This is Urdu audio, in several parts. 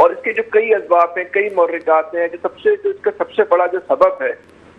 اور اس کے جو کئی اسباب ہیں، کئی محرکات ہیں، جو اس کا سب سے بڑا جو سبب ہے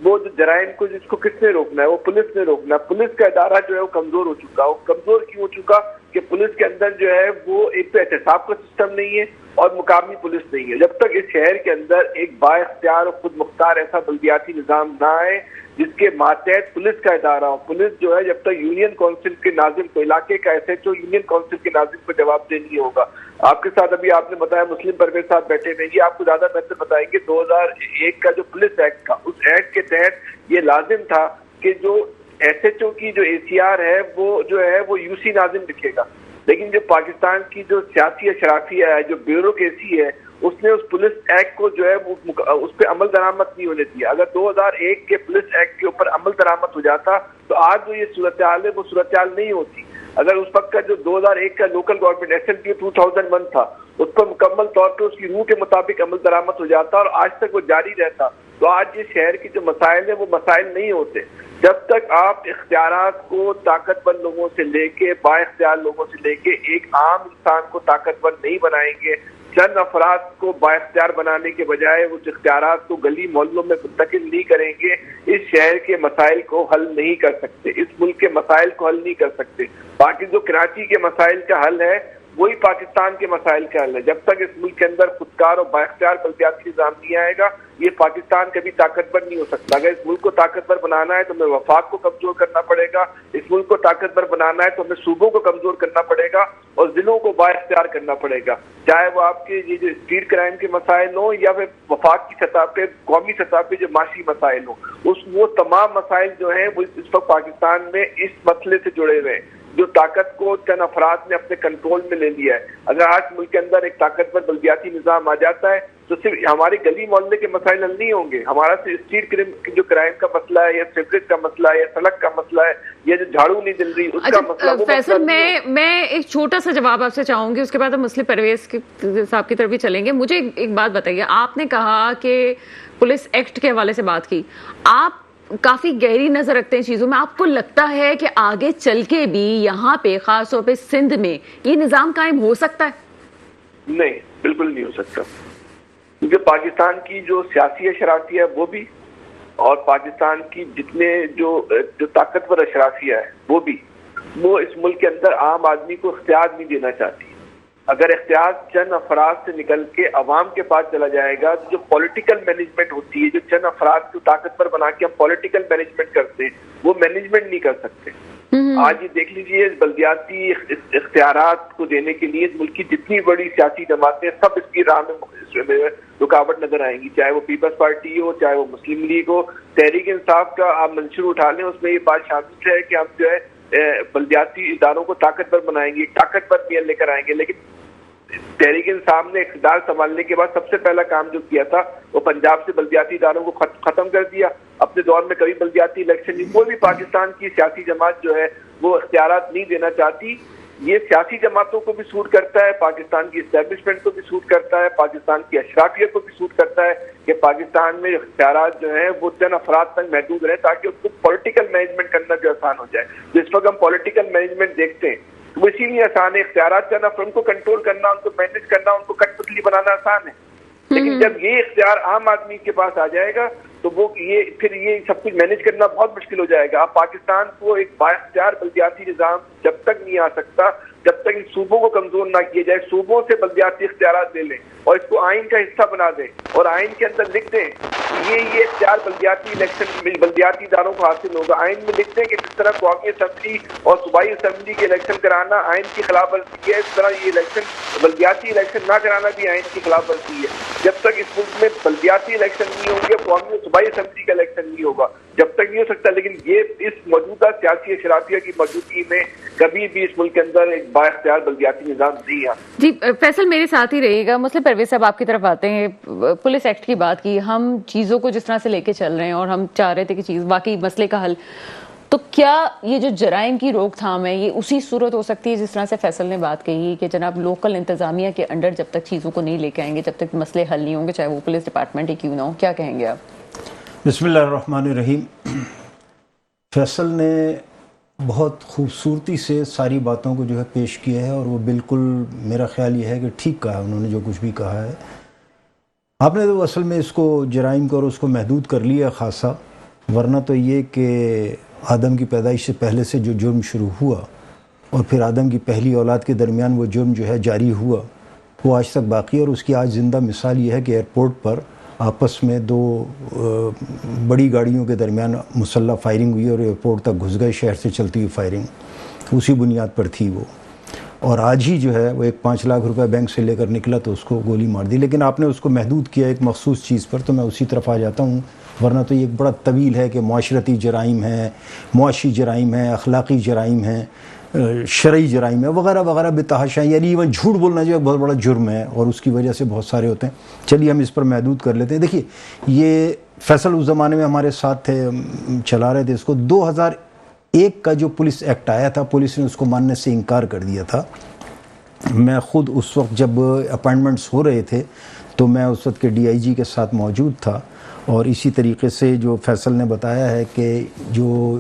وہ جو جرائم کو جس کو کس نے روکنا ہے، وہ پولیس نے روکنا ہے۔ پولیس کا ادارہ جو ہے وہ کمزور ہو چکا، وہ کمزور کیوں ہو چکا کہ پولیس کے اندر جو ہے وہ ایک تو احتساب کا سسٹم نہیں ہے اور مقامی پولیس نہیں ہے۔ جب تک اس شہر کے اندر ایک با اختیار اور خود مختار ایسا بلدیاتی نظام نہ آئے جس کے ماتحت پولیس کا ادارہ ہو، پولیس جو ہے جب تک یونین کونسل کے ناظم کو، علاقے کا S H O union council کے ناظم کو جواب دہ نہیں ہوگا۔ آپ کے ساتھ ابھی آپ نے بتایا مسلم پرویز صاحب بیٹھے ہوئے، یہ آپ کو زیادہ بہتر بتائیں گے۔ 2001 کا جو پولیس ایکٹ تھا، اس ایکٹ کے تحت یہ لازم تھا کہ جو ایس ایچ او کی جو اے سی آر ہے وہ یو سی ناظم لکھے گا، لیکن جو پاکستان کی جو سیاسی اشرافیہ ہے، جو بیوروکریسی ہے، اس نے اس پولیس ایکٹ کو جو ہے اس پہ عمل درآمد نہیں ہونے دیا۔ اگر 2001 کے پولیس ایکٹ کے اوپر عمل درآمد ہو جاتا تو آج جو یہ صورتحال ہے وہ صورتحال نہیں ہوتی۔ اگر اس وقت کا جو 2001 کا local government S L P 2001 تھا اس پر مکمل طور پہ اس کی روح کے مطابق عمل درآمد ہو جاتا اور آج تک وہ جاری رہتا تو آج یہ شہر کی جو مسائل ہیں وہ مسائل نہیں ہوتے۔ جب تک آپ اختیارات کو طاقتور لوگوں سے لے کے، با اختیار لوگوں سے لے کے ایک عام انسان کو طاقتور نہیں بنائیں گے، چند افراد کو با اختیار بنانے کے بجائے اس اختیارات کو گلی محلوں میں منتقل نہیں کریں گے، اس شہر کے مسائل کو حل نہیں کر سکتے، اس ملک کے مسائل کو حل نہیں کر سکتے۔ باقی جو کراچی کے مسائل کا حل ہے وہی پاکستان کے مسائل کا حل ہے۔ جب تک اس ملک کے اندر خودکار اور با اختیار بلدیاتی نظام نہیں آئے گا یہ پاکستان کبھی طاقتور نہیں ہو سکتا۔ اگر اس ملک کو طاقتور بنانا ہے تو ہمیں وفاق کو کمزور کرنا پڑے گا، اس ملک کو طاقتور بنانا ہے تو ہمیں صوبوں کو کمزور کرنا پڑے گا اور ضلعوں کو با اختیار کرنا پڑے گا، چاہے وہ آپ کے یہ جو اسٹریٹ کرائم کے مسائل ہوں یا پھر وفاق کی سطح پہ، قومی سطح پہ جو معاشی مسائل ہوں، وہ تمام مسائل جو ہیں وہ اس وقت پاکستان میں اس مسئلے سے جڑے ہوئے ہیں جو طاقت کو چند افراد نے اپنے کنٹرول میں لے لیا ہے۔ اگر آج ملک کے اندر ایک طاقتور بلدیاتی نظام آ جاتا ہے تو صرف ہمارے گلی محلے کے مسائل حل نہیں ہوں گے، ہمارا اسٹریٹ جو کرائم کا مسئلہ ہے یا سیوریج کا مسئلہ ہے یا سڑک کا مسئلہ ہے یا جو جھاڑو نہیں جل رہی اس کا مسئلہ۔ فیصل میں ایک چھوٹا سا جواب آپ سے چاہوں گی، اس کے بعد ہم مسلم پرویز صاحب کی طرف بھی چلیں گے۔ مجھے ایک بات بتائیے، آپ نے کہا کہ پولیس ایکٹ کے حوالے سے بات کی، آپ کافی گہری نظر رکھتے ہیں چیزوں میں، آپ کو لگتا ہے کہ آگے چل کے بھی یہاں پہ خاص طور پہ سندھ میں یہ نظام قائم ہو سکتا ہے؟ نہیں، بالکل نہیں ہو سکتا، کیونکہ پاکستان کی جو سیاسی اشرافیہ ہے وہ بھی اور پاکستان کی جتنے جو طاقتور اشرافیہ ہے وہ اس ملک کے اندر عام آدمی کو اختیار نہیں دینا چاہتی۔ اگر اختیار چند افراد سے نکل کے عوام کے پاس چلا جائے گا تو جو پولیٹیکل مینجمنٹ ہوتی ہے، جو چند افراد کو طاقتور بنا کے ہم پولیٹیکل مینجمنٹ کرتے ہیں وہ مینجمنٹ نہیں کر سکتے۔ آج یہ دیکھ لیجئے بلدیاتی اختیارات کو دینے کے لیے ملک کی جتنی بڑی سیاسی جماعتیں سب اس کی راہ میں رکاوٹ نظر آئیں گی، چاہے وہ پیپلز پارٹی ہو، چاہے وہ مسلم لیگ ہو۔ تحریک انصاف کا آپ منشور اٹھا لیں، اس میں یہ بات شامل ہے کہ ہم جو ہے بلدیاتی اداروں کو طاقتور بنائیں گے، طاقتور میل لے کر آئیں گے، لیکن تحریک انصاف نے اقتدار سنبھالنے کے بعد سب سے پہلا کام جو کیا تھا وہ پنجاب سے بلدیاتی اداروں کو ختم کر دیا۔ اپنے دور میں کبھی بلدیاتی الیکشن نہیں، کوئی بھی پاکستان کی سیاسی جماعت جو ہے وہ اختیارات نہیں دینا چاہتی۔ یہ سیاسی جماعتوں کو بھی سوٹ کرتا ہے، پاکستان کی اسٹیبلشمنٹ کو بھی سوٹ کرتا ہے، پاکستان کی اشرافیت کو بھی سوٹ کرتا ہے کہ پاکستان میں اختیارات جو ہیں وہ چند افراد تک محدود رہیں تاکہ اس کو پولیٹیکل مینجمنٹ کرنا جو آسان ہو جائے۔ جس وقت ہم پولیٹیکل مینجمنٹ دیکھتے ہیں وہ اسی لیے آسان ہے، اختیارات چند افراد ان کو کنٹرول کرنا، ان کو مینج کرنا، ان کو کٹ پتلی بنانا آسان ہے، لیکن جب یہ اختیار عام آدمی کے پاس آ جائے گا تو وہ پھر یہ سب کچھ مینج کرنا بہت مشکل ہو جائے گا۔ آپ پاکستان کو ایک با اختیار بلدیاتی نظام جب تک نہیں آ سکتا، جب تک ان صوبوں کو کمزور نہ کیا جائے، صوبوں سے بلدیاتی اختیارات لے لیں اور اس کو آئین کا حصہ بنا دیں اور آئین کے اندر لکھ دیں یہ اختیار بلدیاتی اداروں کو حاصل ہوگا۔ آئین میں لکھ دیں کہ جس طرح قومی اسمبلی اور صوبائی اسمبلی کے الیکشن کرانا آئین کی خلاف ورزی ہے، اس طرح یہ بلدیاتی الیکشن نہ کرانا بھی آئین کی خلاف ورزی ہے۔ جب تک اس ملک میں بلدیاتی الیکشن نہیں ہوں گے، قومی اور صوبائی اسمبلی کا الیکشن نہیں ہوگا، جب تک نہیں ہو سکتا۔ لیکن یہ اس موجودہ سیاسی اشرافیہ کی موجودگی میں کبھی بھی اس ملک کے اندر ایک با اختیار بلدیاتی نظام نہیں ہے۔ جی فیصل میرے ساتھ ہی رہیے گا۔ مسلم پرویز صاحب آپ کی طرف آتے ہیں، پولیس ایکٹ کی بات کی، ہم چیزوں کو جس طرح سے لے کے چل رہے ہیں اور ہم چاہ رہے تھے کہ چیز واقعی مسئلے کا حل، تو کیا یہ جو جرائم کی روک تھام ہے یہ اسی صورت ہو سکتی ہے جس طرح سے فیصل نے بات کہی کہ جناب لوکل انتظامیہ کے انڈر جب تک چیزوں کو نہیں لے کے آئیں گے، جب تک مسئلے حل نہیں ہوں گے، چاہے وہ پولیس ڈپارٹمنٹ ہی کیوں نہ ہو؟ کیا کہیں گے آپ؟ بسم اللہ الرحمن الرحیم۔ فیصل نے بہت خوبصورتی سے ساری باتوں کو جو ہے پیش کیا ہے، اور وہ بالکل میرا خیال یہ ہے کہ ٹھیک کہا انہوں نے جو کچھ بھی کہا ہے. آپ نے تو اصل میں اس کو جرائم کو اور اس کو محدود کر لیا خاصا، ورنہ تو یہ کہ آدم کی پیدائش سے پہلے سے جو جرم شروع ہوا اور پھر آدم کی پہلی اولاد کے درمیان وہ جرم جو ہے جاری ہوا، وہ آج تک باقی ہے. اور اس کی آج زندہ مثال یہ ہے کہ ایئرپورٹ پر آپس میں دو بڑی گاڑیوں کے درمیان مسلح فائرنگ ہوئی اور ایئرپورٹ تک گھس گئے، شہر سے چلتی ہوئی فائرنگ اسی بنیاد پر تھی وہ. اور آج ہی جو ہے وہ ایک 5 لاکھ روپے بینک سے لے کر نکلا تو اس کو گولی مار دی. لیکن آپ نے اس کو محدود کیا ایک مخصوص چیز پر، تو میں اسی طرف آ جاتا ہوں. ورنہ تو یہ ایک بڑا طویل ہے کہ معاشرتی جرائم ہیں، معاشی جرائم ہیں، اخلاقی جرائم ہیں، شرعی جرائم ہے وغیرہ وغیرہ بتحاشا. یعنی ایون جھوٹ بولنا جو ہے بہت بڑا جرم ہے اور اس کی وجہ سے بہت سارے ہوتے ہیں. چلیے ہم اس پر محدود کر لیتے ہیں. دیکھیے یہ فیصل اس زمانے میں ہمارے ساتھ تھے، چلا رہے تھے اس کو. 2001 کا جو پولیس ایکٹ آیا تھا، پولیس نے اس کو ماننے سے انکار کر دیا تھا. میں خود اس وقت جب اپائنٹمنٹس ہو رہے تھے تو میں اس وقت کے ڈی آئی جی کے ساتھ موجود تھا، اور اسی طریقے سے جو فیصل نے بتایا ہے کہ جو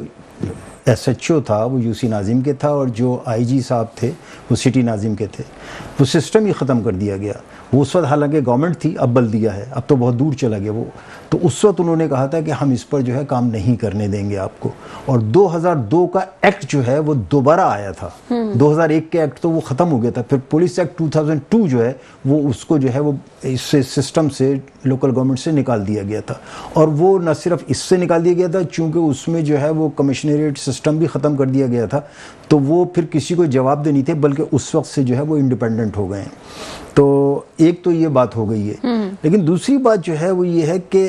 ایس ایچ او تھا وہ یو سی ناظم کے تھا اور جو آئی جی صاحب تھے وہ سٹی ناظم کے تھے. وہ سسٹم ہی ختم کر دیا گیا. وہ اس وقت حالانکہ گورنمنٹ تھی، اب بلدیہ ہے، اب تو بہت دور چلا گیا وہ. تو اس وقت انہوں نے کہا تھا کہ ہم اس پر جو ہے کام نہیں کرنے دیں گے آپ کو. اور 2002 کا ایکٹ جو ہے وہ دوبارہ آیا تھا. 2001 کے ایکٹ تو وہ ختم ہو گیا تھا. پھر پولیس ایکٹ 2002 جو ہے وہ اس کو جو ہے وہ اس سے سسٹم سے لوکل گورنمنٹ سے نکال دیا گیا تھا. اور وہ نہ صرف اس سے نکال دیا گیا تھا، چونکہ اس میں جو ہے وہ کمشنریٹ سسٹم بھی ختم کر دیا گیا تھا، تو وہ پھر کسی کو جواب دہ نہیں تھے، بلکہ اس وقت سے جو ہے وہ انڈیپینڈنٹ ہو گئے ہیں. تو ایک تو یہ بات ہو گئی ہے. لیکن دوسری بات جو ہے وہ یہ ہے کہ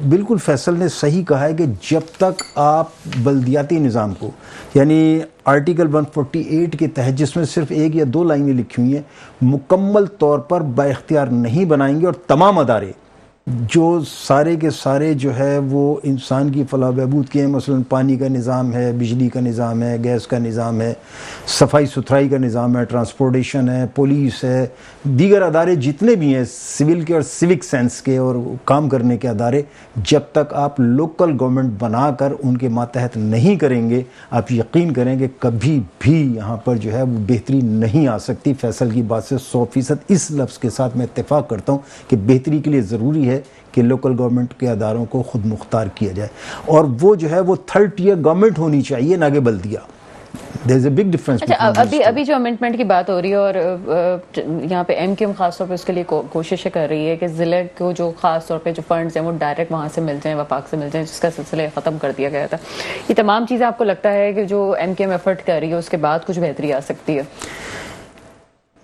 بالکل فیصل نے صحیح کہا ہے کہ جب تک آپ بلدیاتی نظام کو، یعنی آرٹیکل 148 کے تحت جس میں صرف 1 یا 2 لائنیں لکھی ہوئی ہیں، مکمل طور پر با اختیار نہیں بنائیں گے، اور تمام ادارے جو سارے کے سارے جو ہے وہ انسان کی فلاح و بہبود کے ہیں، مثلا پانی کا نظام ہے، بجلی کا نظام ہے، گیس کا نظام ہے، صفائی ستھرائی کا نظام ہے، ٹرانسپورٹیشن ہے، پولیس ہے، دیگر ادارے جتنے بھی ہیں سول کے اور سیوک سینس کے اور کام کرنے کے ادارے، جب تک آپ لوکل گورنمنٹ بنا کر ان کے ماتحت نہیں کریں گے، آپ یقین کریں کہ کبھی بھی یہاں پر جو ہے وہ بہتری نہیں آ سکتی. فیصل کی بات سے 100% اس لفظ کے ساتھ میں اتفاق کرتا ہوں کہ بہتری کے لیے ضروری ہے کہ لوکل گورنمنٹ کے اداروں کو خود مختار کیا جائے، اور وہ جو ہے وہ 3rd tier گورنمنٹ ہونی چاہیے، نہ کہ بلدیہ. There is a big difference. ابھی جو امینڈمنٹ کی بات ہو رہی ہے، اور یہاں پہ ایم کیو ایم خاص طور پہ اس کے لیے کوششیں کر رہی ہے کہ ضلع کو جو خاص طور پہ جو فنڈز ہیں وہ ڈائریکٹ وہاں سے مل جائیں، وفاق سے مل جائیں، جس کا سلسلہ ختم کر دیا گیا تھا. یہ تمام چیزیں آپ کو لگتا ہے کہ جو ایم کیو ایم ایفرٹ کر رہی ہے اس کے بعد کچھ بہتری آ سکتی ہے؟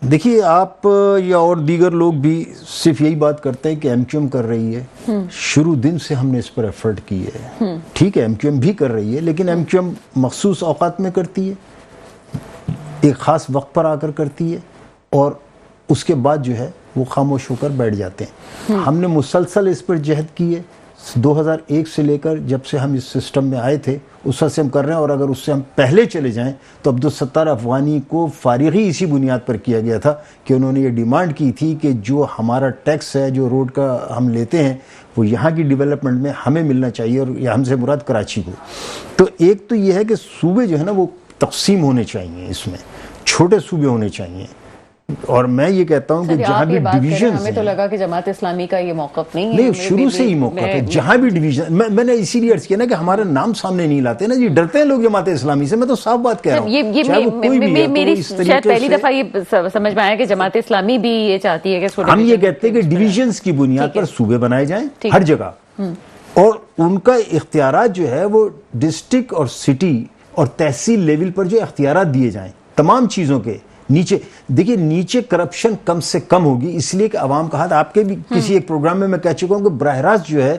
دیکھیے آپ یا اور دیگر لوگ بھی صرف یہی بات کرتے ہیں کہ ایم کیو ایم کر رہی ہے. شروع دن سے ہم نے اس پر ایفرٹ کی ہے. ٹھیک ہے ایم کیو ایم بھی کر رہی ہے، لیکن ایم کیو ایم مخصوص اوقات میں کرتی ہے، ایک خاص وقت پر آ کر کرتی ہے، اور اس کے بعد جو ہے وہ خاموش ہو کر بیٹھ جاتے ہیں. ہم نے مسلسل اس پر جہد کی ہے 2001 سے لے کر جب سے ہم اس سسٹم میں آئے تھے اس وقت سے ہم کر رہے ہیں. اور اگر اس سے ہم پہلے چلے جائیں تو عبدالستار افغانی کو فارغی اسی بنیاد پر کیا گیا تھا کہ انہوں نے یہ ڈیمانڈ کی تھی کہ جو ہمارا ٹیکس ہے جو روڈ کا ہم لیتے ہیں وہ یہاں کی ڈیولپمنٹ میں ہمیں ملنا چاہیے، اور ہم سے مراد کراچی کو. تو ایک تو یہ ہے کہ صوبے جو ہے نا وہ تقسیم ہونے چاہیے، اس میں چھوٹے صوبے ہونے چاہیے. اور میں یہ کہتا ہوں کہ جہاں بھی ڈویژن ہمیں تو لگا کہ جماعت اسلامی کا یہ موقف نہیں ہے. نہیں، شروع سے ہی موقف ہے. جہاں بھی ڈویژن، میں نے اسی لیے عرض کیا نا کہ ہمارا نام سامنے نہیں لاتے نا جی، ڈرتے ہیں لوگ جماعت اسلامی سے. میں تو صاف بات کہہ رہا ہوں. میری شاید پہلی دفعہ یہ سمجھ میں آیا کہ جماعت اسلامی بھی یہ چاہتی ہے کہ ہم یہ کہتے ہیں کہ ڈویژنز کی بنیاد پر صوبے بنائے جائیں ہر جگہ، اور ان کا اختیارات جو ہے وہ ڈسٹرکٹ اور سٹی اور تحصیل لیول پر جو اختیارات دیے جائیں تمام چیزوں کے. نیچے دیکھیے، نیچے کرپشن کم سے کم ہوگی، اس لیے کہ عوام کا ہاتھ. آپ کے بھی کسی ایک پروگرام میں کہہ چکا ہوں کہ براہ راست جو ہے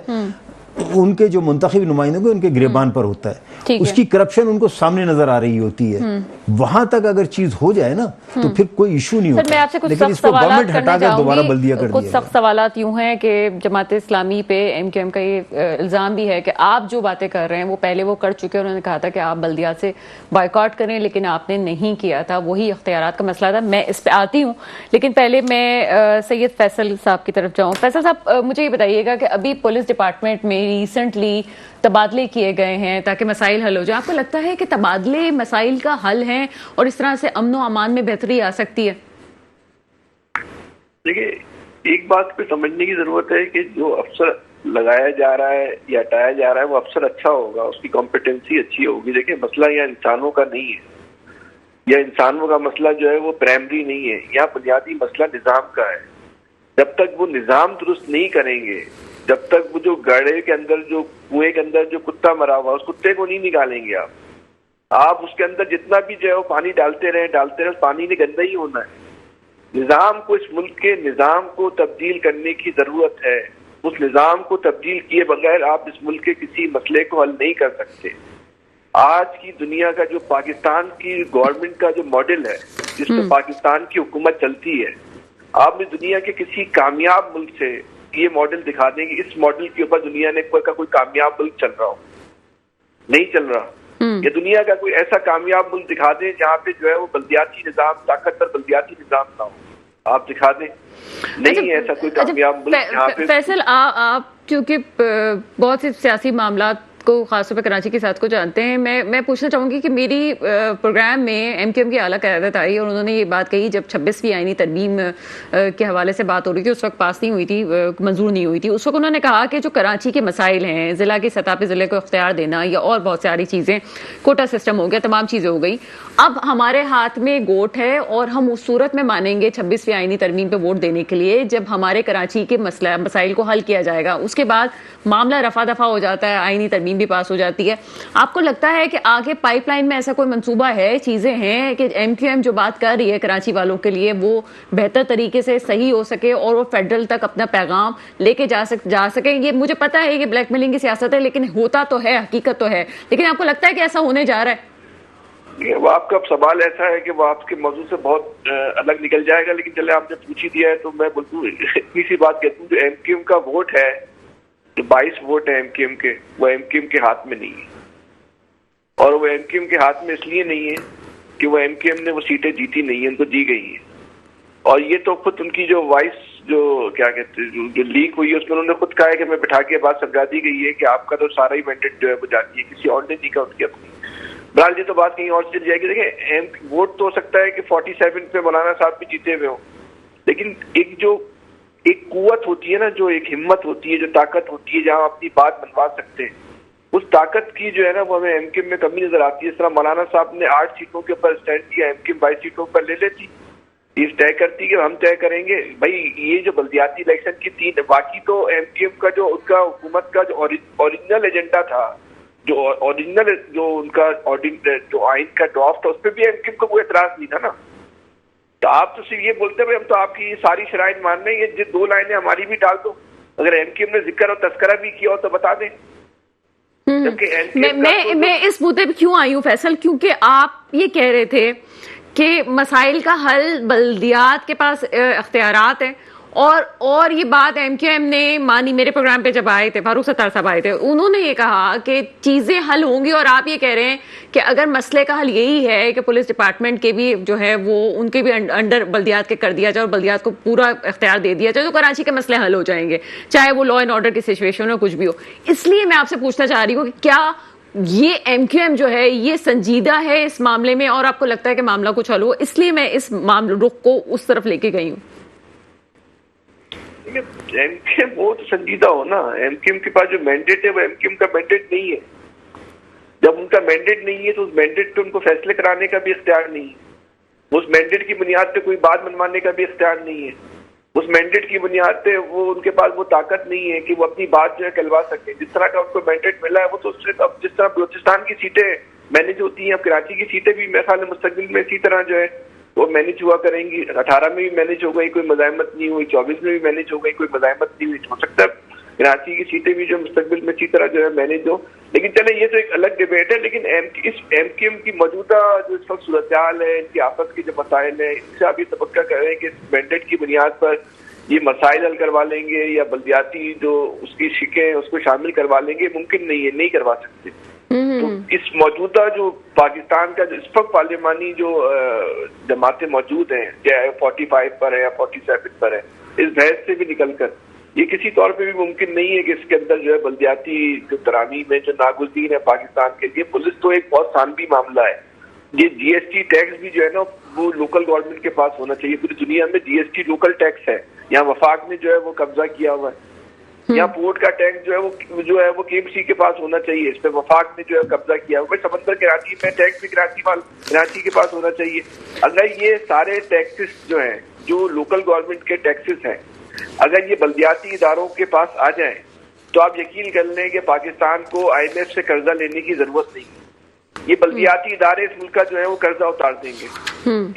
ان کے جو منتخب نمائندوں کے ان کے گریبان پر ہوتا ہے، اس کی کرپشن ان کو سامنے نظر آ رہی ہوتی ہے. وہاں تک اگر چیز ہو جائے نا تو پھر کوئی ایشو نہیں ہوتا. میں آپ سے کچھ لیکن اس کو گورنمنٹ ہٹا کر دوبارہ بلدیہ کر دیا. کچھ سخت سوالات یوں ہیں کہ جماعت اسلامی پہ ایم کیو ایم کا یہ الزام بھی ہے کہ آپ جو باتیں کر رہے ہیں وہ پہلے وہ کر چکے. انہوں نے کہا تھا کہ آپ بلدیات سے بائیکاٹ کریں، لیکن آپ نے نہیں کیا تھا. وہی اختیارات کا مسئلہ تھا. میں اس پہ آتی ہوں، لیکن پہلے میں سید فیصل صاحب کی طرف جاؤں. فیصل صاحب مجھے یہ بتائیے گا کہ ابھی پولیس ڈپارٹمنٹ میں ریسنٹلی تبادلے کیے گئے ہیں تاکہ مسائل حل ہو جائے. آپ کو لگتا ہے کہ تبادلے مسائل کا حل ہیں اور اس طرح سے امن و امان میں بہتری آ سکتی ہے؟ دیکھیے ایک بات پہ سمجھنے کی ضرورت ہے کہ جو افسر لگایا جا رہا ہے یا ہٹایا جا رہا ہے وہ افسر اچھا ہوگا, اس کی کمپیٹنسی اچھی ہوگی. دیکھیں مسئلہ یہاں انسانوں کا نہیں ہے, یا انسانوں کا مسئلہ جو ہے وہ پرائمری نہیں ہے, یہاں بنیادی مسئلہ نظام کا ہے. جب تک وہ نظام درست نہیں کریں گے, جب تک وہ جو گڑھے کے اندر جو کنویں کے اندر جو کتا مرا ہوا اس کتے کو نہیں نکالیں گے آپ اس کے اندر جتنا بھی جو ہے وہ پانی ڈالتے رہے پانی نے گندا ہی ہونا ہے. نظام کو, اس ملک کے نظام کو تبدیل کرنے کی ضرورت ہے. اس نظام کو تبدیل کیے بغیر آپ اس ملک کے کسی مسئلے کو حل نہیں کر سکتے. آج کی دنیا کا جو پاکستان کی گورنمنٹ کا جو ماڈل ہے جس میں پاکستان کی حکومت چلتی ہے, آپ نے دنیا کے کسی کامیاب ملک سے یہ ماڈل دکھا دیں گے اس ماڈل کے اوپر دنیا نے کوئی کامیاب ملک چل رہا ہو؟ نہیں چل رہا. یہ دنیا کا کوئی ایسا کامیاب ملک دکھا دیں جہاں پہ جو ہے وہ بلدیاتی نظام, طاقتور بلدیاتی نظام نہ ہو, آپ دکھا دیں. نہیں ایسا کوئی کامیاب ملک جہاں پہ. فیصل, آپ چونکہ بہت سے سیاسی معاملات کو خاص طور پہ کراچی کے ساتھ کو جانتے ہیں, میں پوچھنا چاہوں گی کہ میری پروگرام میں ایم کیو ایم کی اعلیٰ قیادت آئی اور انہوں نے یہ بات کہی جب 26ویں آئینی ترمیم کے حوالے سے بات ہو رہی تھی, اس وقت پاس نہیں ہوئی تھی, منظور نہیں ہوئی تھی. اس وقت انہوں نے کہا کہ جو کراچی کے مسائل ہیں, ضلع کی سطح پہ ضلع کو اختیار دینا یا اور بہت ساری چیزیں, کوٹا سسٹم ہو گیا, تمام چیزیں ہو گئی, اب ہمارے ہاتھ میں گوٹ ہے اور ہم اس صورت میں مانیں گے 26ویں آئینی ترمیم پہ ووٹ دینے کے لیے جب ہمارے کراچی کے مسائل کو حل کیا جائے گا. اس کے بعد معاملہ رفع دفع ہو جاتا ہے, آئینی ترمیم بھی پاس ہو جاتی ہے. آپ کو لگتا ہے کہ آگے پائپ لائن میں ایسا کوئی منصوبہ ہے, چیزیں ہیں کہ ایم کیو ایم جو بات کر رہی ہے کراچی والوں کے لیے وہ بہتر طریقے سے صحیح ہو سکے اور وہ فیڈرل تک اپنا پیغام لے کے جا سکیں؟ یہ مجھے پتا ہے کہ بلیک میلنگ کی سیاست ہے, لیکن ہوتا تو ہے, حقیقت تو ہے, لیکن آپ کو لگتا ہے کہ ایسا ہونے جا رہا ہے؟ وہ آپ کا سوال ایسا ہے کہ وہ آپ کے موضوع سے بہت الگ نکل جائے گا, لیکن چلے آپ نے پوچھ ہی دیا ہے تو میں بالکل اتنی سی بات کہتا ہوں. جو ایم کیو ایم کا ووٹ ہے, جو 22 ووٹ ہیں ایم کیو ایم کے, وہ ایم کیو ایم کے ہاتھ میں نہیں ہے. اور وہ ایم کیو ایم کے ہاتھ میں اس لیے نہیں ہے کہ وہ ایم کیو ایم نے وہ سیٹیں جیتی نہیں ہیں, ان کو دی گئی ہیں. اور یہ تو خود ان کی جو وائس جو کیا کہتے ہیں جو لیک ہوئی ہے اس میں انہوں نے خود کہا ہے کہ میں بٹھا کے بات سمجھا دی گئی ہے کہ آپ کا تو سارا ہی مینڈیٹ جو ہے وہ جاتی ہے, کسی اور نے نہیں کہا ان کی اپنی. بہرحال یہ تو بات کہیں اور چل جائے گی. دیکھیں ووٹ تو ہو سکتا ہے کہ 47 پہ مولانا صاحب بھی جیتے ہوئے ہوں, لیکن ایک قوت ہوتی ہے نا, جو ایک ہمت ہوتی ہے, جو طاقت ہوتی ہے جہاں اپنی بات منوا سکتے ہیں, اس طاقت کی جو ہے نا وہ ہمیں ایم کیو ایم میں کمی نظر آتی ہے. اس طرح مولانا صاحب نے 8 سیٹوں کے اوپر اسٹینڈ کیا, ایم کیو ایم 22 سیٹوں پر لے لیتی, یہ طے کرتی کہ ہم طے کریں گے. بھائی یہ جو بلدیاتی الیکشن کی 3 باقی تو ایم کیو ایم کا جو ان کا حکومت کا جو اوریجنل ایجنڈا تھا, جو اوریجنل جو ان کا جو آئین کا ڈرافٹ تھا, اس پہ بھی ایم کیو ایم کو کوئی اعتراض نہیں تھا نا. تو آپ تو صرف یہ بولتے ہیں ہم تو آپ کی ساری شرائط مان رہے ہیں, یہ 2 لائنیں ہماری بھی ڈال دو. اگر ایم کیو ایم نے ذکر اور تذکرہ بھی کیا ہو تو بتا دیں. میں اس مدعے پہ کیوں آئی ہوں فیصل, کیونکہ آپ یہ کہہ رہے تھے کہ مسائل کا حل بلدیات کے پاس اختیارات ہیں, اور یہ بات ایم کیو ایم نے مانی. میرے پروگرام پہ جب آئے تھے فاروق ستار صاحب آئے تھے, انہوں نے یہ کہا کہ چیزیں حل ہوں گی, اور آپ یہ کہہ رہے ہیں کہ اگر مسئلے کا حل یہی ہے کہ پولیس ڈپارٹمنٹ کے بھی جو ہے وہ ان کے بھی انڈر بلدیات کے کر دیا جائے اور بلدیات کو پورا اختیار دے دیا جائے, تو کراچی کے مسئلے حل ہو جائیں گے, چاہے وہ لا اینڈ آرڈر کی سچویشن ہو کچھ بھی ہو. اس لیے میں آپ سے پوچھنا چاہ رہی ہوں کہ کیا یہ ایم کیو ایم جو ہے یہ سنجیدہ ہے اس معاملے میں, اور آپ کو لگتا ہے کہ معاملہ کچھ حل ہو, اس لیے میں اس رخ کو اس طرف لے کے گئی ہوں. ایم کیو ایم بہت سنجیدہ ہو نا. ایم کیو ایم کے پاس جو مینڈیٹ ہے وہ ایم کیو ایم کا مینڈیٹ نہیں ہے. جب ان کا مینڈیٹ نہیں ہے تو اس مینڈیٹ پہ ان کو فیصلے کرانے کا بھی اختیار نہیں ہے. اس مینڈیٹ کی بنیاد پہ کوئی بات منوانے کا بھی اختیار نہیں ہے. اس مینڈیٹ کی بنیاد پہ وہ ان کے پاس وہ طاقت نہیں ہے کہ وہ اپنی بات جو ہے کہلوا سکیں. جس طرح کا ان کو مینڈیٹ ملا ہے وہ تو اب جس طرح بلوچستان کی سیٹیں مینیج ہوتی ہیں, اب کراچی کی سیٹیں بھی میرے خیال میں مستقبل میں اسی طرح جو ہے وہ مینیج ہوا کریں گی. 18 میں بھی مینیج ہو گئی, کوئی مزاحمت نہیں ہوئی. 24 میں بھی مینیج ہو گئی, کوئی مزاحمت نہیں ہوئی. ہو سکتا ہے کراچی کی سیٹیں بھی جو مستقبل میں اسی طرح جو ہے مینیج ہو. لیکن چلے یہ تو ایک الگ ڈیبیٹ ہے. لیکن اس ایم کیو ایم کی موجودہ جو اس وقت صورتحال ہے, ان کی آپس کے جو مسائل ہیں, ان سے آپ یہ توقع کر رہے ہیں کہ مینڈیٹ کی بنیاد پر یہ مسائل حل کروا لیں گے یا بلدیاتی جو اس کی شکیں اس کو شامل کروا لیں گے, ممکن نہیں ہے, نہیں کروا سکتے. تو اس موجودہ جو پاکستان کا جو اس وقت پارلیمانی جو جماعتیں موجود ہیں, چاہے 45 پر ہے یا 47 پر ہے, اس بحث سے بھی نکل کر یہ کسی طور پہ بھی ممکن نہیں ہے کہ اس کے اندر جو ہے بلدیاتی جو ترامیم ہے جو ناگزیر ہے پاکستان کے لیے، پولیس تو ایک بہت ثانوی معاملہ ہے. یہ جی ایس ٹی ٹیکس بھی جو ہے نا وہ لوکل گورنمنٹ کے پاس ہونا چاہیے. پوری دنیا میں جی ایس ٹی لوکل ٹیکس ہے، یہاں وفاق نے جو ہے وہ قبضہ کیا ہوا ہے. یہاں پورٹ کا ٹیکس جو ہے وہ کے ایم سی کے پاس ہونا چاہیے، اس پہ وفاق نے جو ہے قبضہ کیا ہوا ہے. سمندر کراچی میں ٹیکس بھی کراچی کے پاس ہونا چاہیے. اگر یہ سارے ٹیکسز جو ہیں جو لوکل گورنمنٹ کے ٹیکسز ہیں اگر یہ بلدیاتی اداروں کے پاس آ جائیں تو آپ یقین کر لیں کہ پاکستان کو آئی ایم ایف سے قرضہ لینے کی ضرورت نہیں. یہ بلدیاتی ادارے اس ملک کا جو ہے وہ قرضہ اتار دیں گے.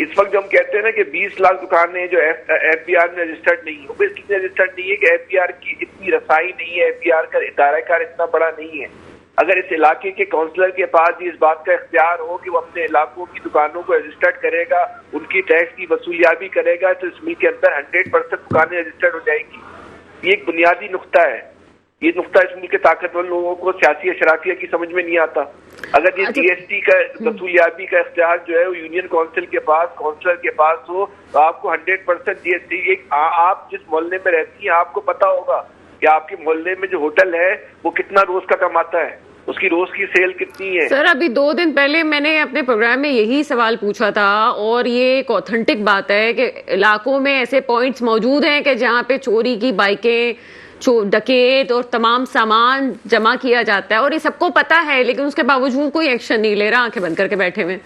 اس وقت جو ہم کہتے ہیں نا کہ 20 لاکھ دکانیں جو ایف بی آر میں رجسٹرڈ نہیں ہے، اس لیے رجسٹرڈ نہیں ہے کہ ایف بی آر کی اتنی رسائی نہیں ہے، ایف بی آر کا ادارہ کار اتنا بڑا نہیں ہے. اگر اس علاقے کے کونسلر کے پاس اس بات کا اختیار ہو کہ وہ اپنے علاقوں کی دکانوں کو رجسٹرڈ کرے گا، ان کی ٹیکس کی وصولیابی کرے گا، تو اس ملک کے اندر 100% دکانیں رجسٹرڈ ہو جائیں گی. یہ ایک بنیادی نقطہ ہے. یہ نقطہ اس ملک کے طاقتور لوگوں کو سیاسی اشرافیہ کی سمجھ میں نہیں آتا. اگر یہ جی ایس ٹی کا وصولیابی کا اختیار جو ہے وہ یونین کونسل کے پاس، کونسلر کے پاس ہو تو آپ کو 100% جی ایس ٹی. آپ جس محلے میں رہتی ہیں آپ کو پتا ہوگا کہ آپ کے محلے میں جو ہوٹل ہے وہ کتنا روز کا کماتا ہے، اس کی روز کی سیل کتنی ہے. سر ابھی 2 دن پہلے میں نے اپنے پروگرام میں یہی سوال پوچھا تھا، اور یہ ایک اوتھینٹک بات ہے کہ علاقوں میں ایسے پوائنٹس موجود ہیں کہ جہاں پہ چوری کی بائکیں، ڈکیت اور تمام سامان جمع کیا جاتا ہے، اور یہ سب کو پتا ہے لیکن اس کے باوجود کوئی ایکشن نہیں لے رہا، آنکھیں بند کر کے بیٹھے ہوئے.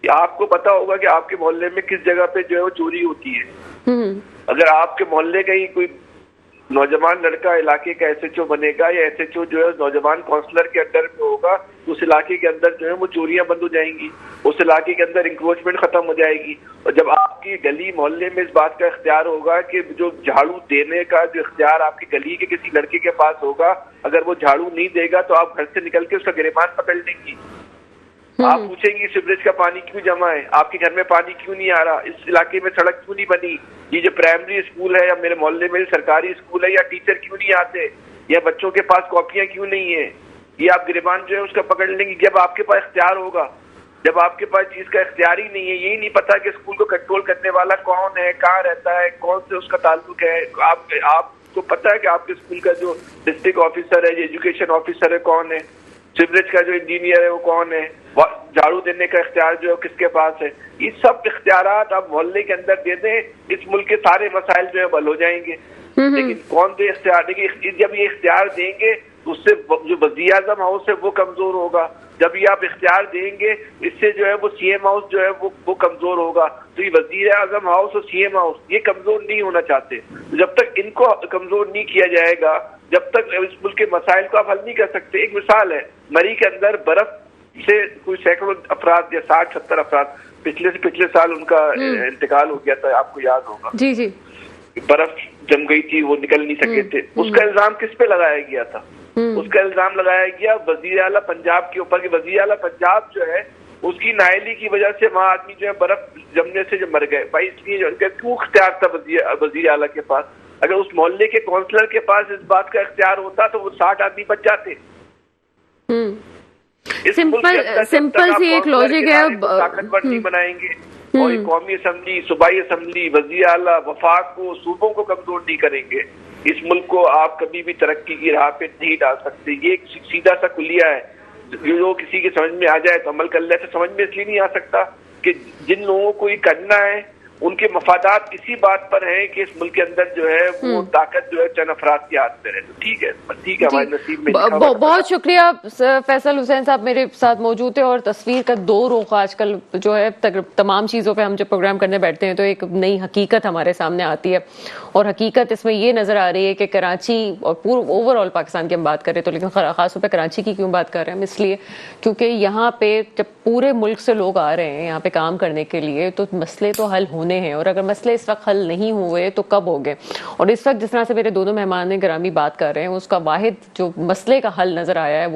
آپ کو پتا ہوگا کہ آپ کے محلے میں کس جگہ پہ جو ہے وہ چوری ہوتی ہے. اگر آپ کے محلے کا ہی کوئی نوجوان لڑکا علاقے کا ایس ایچ او بنے گا یا ایس ایچ او جو ہے نوجوان کونسلر کے انڈر میں ہوگا تو اس علاقے کے اندر جو ہے وہ چوریاں بند ہو جائیں گی، اس علاقے کے اندر انکروچمنٹ ختم ہو جائے گی. اور جب آپ کی گلی محلے میں اس بات کا اختیار ہوگا کہ جو جھاڑو دینے کا جو اختیار آپ کی گلی کے کسی لڑکے کے پاس ہوگا، اگر وہ جھاڑو نہیں دے گا تو آپ گھر سے نکل کے اس کا گریبان پکڑ لیں گی. آپ پوچھیں گی سیوریج کا پانی کیوں جمع ہے، آپ کے گھر میں پانی کیوں نہیں آ رہا، اس علاقے میں سڑک کیوں نہیں بنی، یہ جو پرائمری اسکول ہے یا میرے محلے میں سرکاری اسکول ہے یا ٹیچر کیوں نہیں آتے، یا بچوں کے پاس کاپیاں کیوں نہیں ہیں. یہ آپ گریبان جو ہے اس کا پکڑ لیں گی. جب آپ کے پاس اختیار ہوگا، جب آپ کے پاس چیز کا اختیار ہی نہیں ہے، یہی نہیں پتا کہ اسکول کو کنٹرول کرنے والا کون ہے، کہاں رہتا ہے، کون سے اس کا تعلق ہے. آپ کو پتا ہے کہ آپ کے اسکول کا جو ڈسٹرکٹ آفیسر ہے، جو ایجوکیشن آفیسر ہے کون ہے، سیوریج کا جو انجینئر ہے وہ کون ہے، جھاڑو دینے کا اختیار جو ہے کس کے پاس ہے. یہ سب اختیارات آپ محلے کے اندر دے دیں، اس ملک کے سارے مسائل جو ہے حل ہو جائیں گے. لیکن کون دے اختیار؟ دیکھیے جب یہ اختیار دیں گے تو اس سے جو وزیر اعظم ہاؤس ہے وہ کمزور ہوگا. جب یہ آپ اختیار دیں گے اس سے جو ہے وہ سی ایم ہاؤس جو ہے وہ کمزور ہوگا. تو یہ وزیر اعظم ہاؤس اور سی ایم ہاؤس یہ کمزور نہیں ہونا چاہتے. جب تک ان کو کمزور نہیں کیا جائے گا، جب تک اس ملک کے مسائل کو آپ حل نہیں کر سکتے. ایک مثال ہے، مری کے اندر برف سے کوئی سینکڑوں افراد یا 60-70 افراد پچھلے سال ان کا انتقال ہو گیا تھا، آپ کو یاد ہوگا. جی جی، برف جم گئی تھی، وہ نکل نہیں سکے تھے. اس کا الزام کس پہ لگایا گیا تھا؟ اس کا الزام لگایا گیا وزیر اعلیٰ پنجاب کے اوپر کہ وزیر اعلیٰ پنجاب جو ہے اس کی نااہلی کی وجہ سے وہاں آدمی جو ہے برف جمنے سے جو مر گئے. بھائی اس لیے کیوں اختیار تھا وزیر اعلیٰ کے پاس؟ اگر اس محلے کے کونسلر کے پاس اس بات کا اختیار ہوتا تو وہ 60 آدمی بچ جاتے. سمپل سی ایک لاجک ہے. طاقتور نہیں بنائیں گے اور قومی اسمبلی، صوبائی اسمبلی، وزیر اعلیٰ، وفاق کو، صوبوں کو کمزور نہیں کریں گے، اس ملک کو آپ کبھی بھی ترقی کی راہ پہ نہیں ڈال سکتے. یہ ایک سیدھا سا کلیہ ہے جو کسی کے سمجھ میں آ جائے تو عمل کر لے. تو سمجھ میں اس لیے نہیں آ سکتا کہ جن لوگوں کو یہ کرنا ہے ان کے مفادات اسی بات پر ہیں کہ اس ملک کے اندر جو ہے وہ طاقت جو ہے چند افراد کے ہاتھ میں رہے. تو ٹھیک ہے ہمارے نصیب میں. بہت شکریہ فیصل حسین صاحب میرے ساتھ موجود تھے. اور تصویر کا 2 رخ آج کل جو ہے تمام چیزوں پہ ہم جب پروگرام کرنے بیٹھتے ہیں تو ایک نئی حقیقت ہمارے سامنے آتی ہے، اور حقیقت اس میں یہ نظر آ رہی ہے کہ کراچی اور پورا اوور آل پاکستان کی ہم بات کریں تو، لیکن خاص طور پہ کراچی کی کیوں بات کر رہے ہیں ہم؟ اس لیے کیونکہ یہاں پہ جب پورے ملک سے لوگ آ رہے ہیں یہاں پہ کام کرنے کے لیے تو مسئلے تو حل ہونے ہیں، اور اگر مسئلے اس وقت حل نہیں ہوئے تو کب ہوگے؟ اور اس وقت جس طرح سے میرے دونوں مہمان گرامی بات کر رہے ہیں اس کا واحد جو مسئلے کا حل نظر آیا ہے